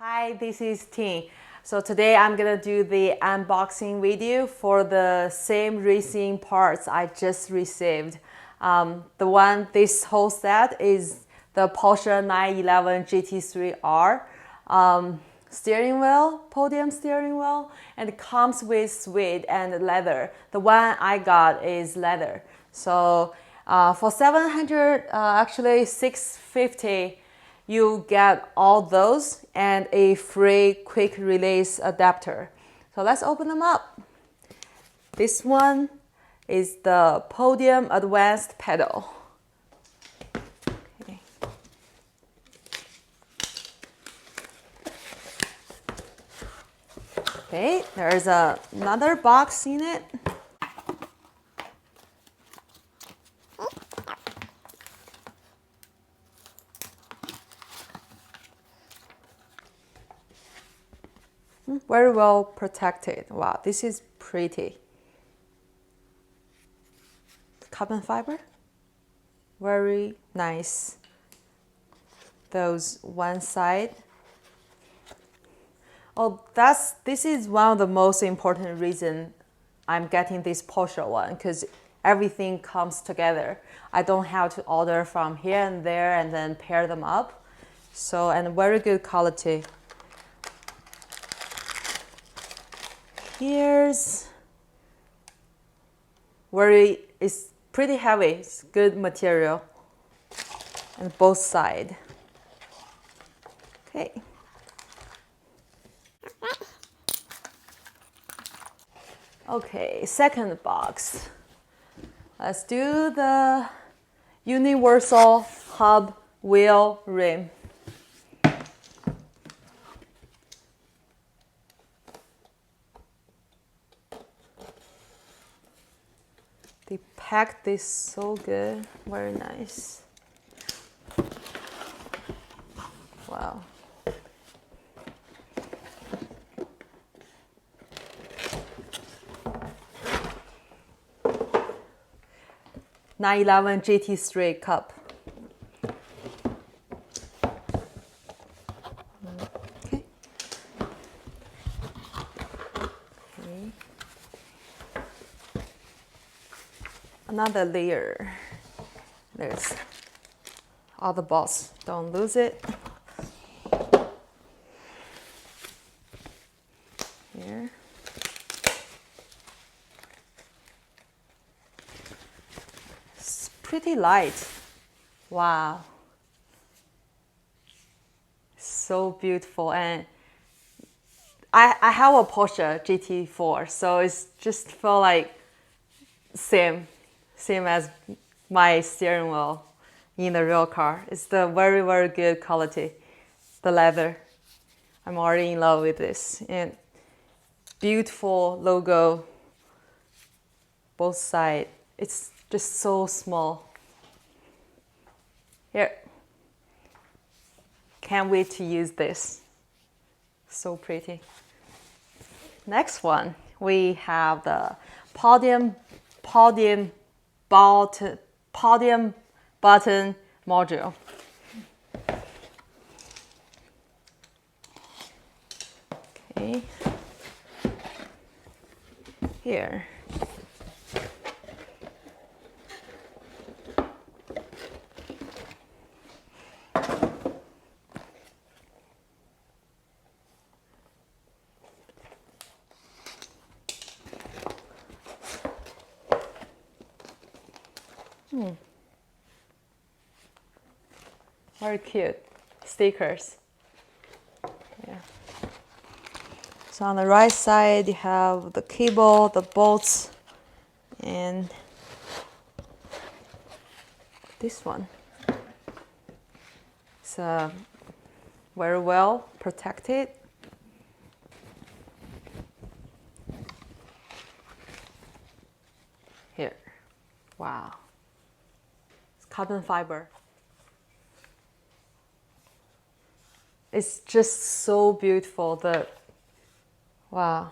Hi, this is Ting. So today I'm gonna do the unboxing video for the same racing parts I just received. This whole set is the Porsche 911 GT3R steering wheel, Podium steering wheel, and it comes with suede and leather. The one I got is leather. So for 700, actually 650, you get all those and a free quick release adapter. So let's open them up. This one is the Podium Advanced pedal. Okay. Okay, there's another box in it. Very well protected. Wow, this is pretty. Carbon fiber, very nice. Those one side. Oh, this is one of the most important reason I'm getting this Porsche one, because everything comes together. I don't have to order from here and there and then pair them up. So, and very good quality. Here's it's pretty heavy, it's good material, and both sides. Okay. Okay, second box. Let's do the universal hub wheel rim. They packed this so good, very nice. Wow. (911) GT3 cup. Okay. Okay. Another layer. There's all the balls. Don't lose it. Here. It's pretty light. Wow. So beautiful. And I have a Porsche GT4, so it's just feel like same as my steering wheel in the real car. It's the very, very good quality. The leather. I'm already in love with this. And beautiful logo. Both sides. It's just so small. Here. Can't wait to use this. So pretty. Next one, we have the Podium button module. Okay. Here. Very cute stickers. Yeah. So on the right side you have the cable, the bolts, and this one. It's very well protected. Here. Wow. It's carbon fiber. It's just so beautiful. Wow.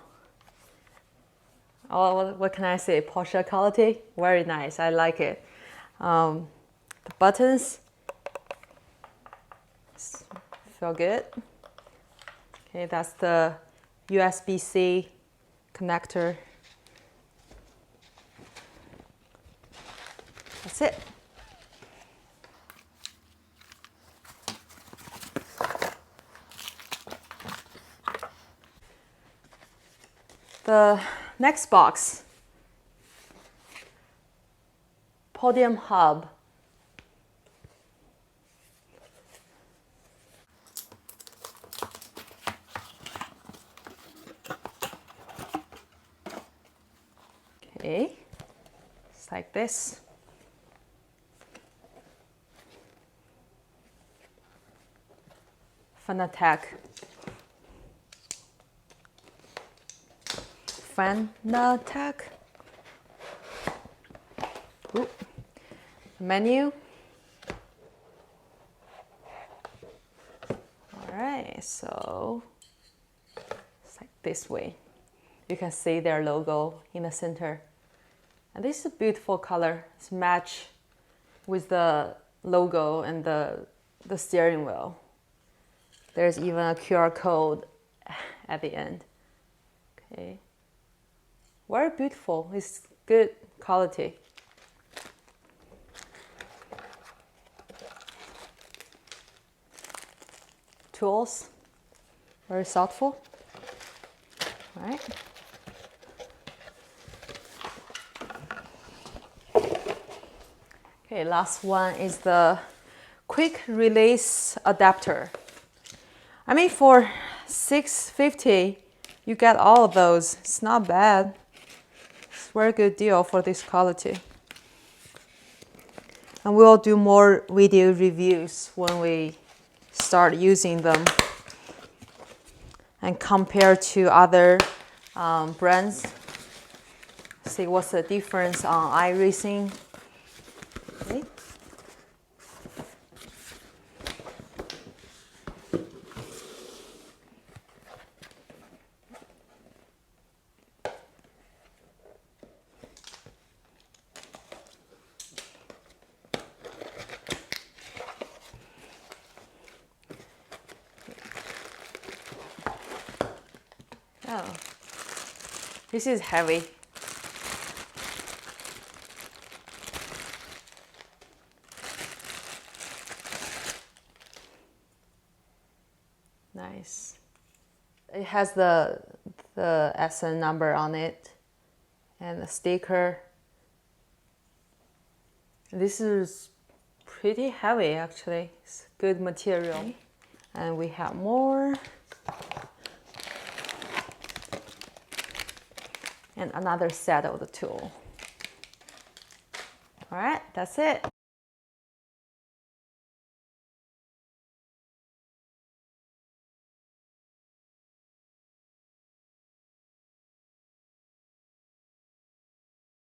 Oh, what can I say? Porsche quality, very nice. I like it. The buttons feel good. Okay, that's the USB-C connector. That's it. The next box, Podium hub. Okay, it's like this. FANATEC. FANATEC. Ooh. Menu. All right, so it's like this way. You can see their logo in the center. And this is a beautiful color. It's match with the logo and the steering wheel. There's even a QR code at the end. Okay. Very beautiful. It's good quality. Tools. Very thoughtful. All right. Okay, last one is the quick release adapter. I mean, for $650, you get all of those. It's not bad. It's a very good deal for this quality. And we'll do more video reviews when we start using them and compare to other brands. See what's the difference on iRacing. Okay. Oh, this is heavy. Nice. It has the SN number on it and the sticker. This is pretty heavy actually. It's good material. And we have more. And another set of the tool. All right, that's it.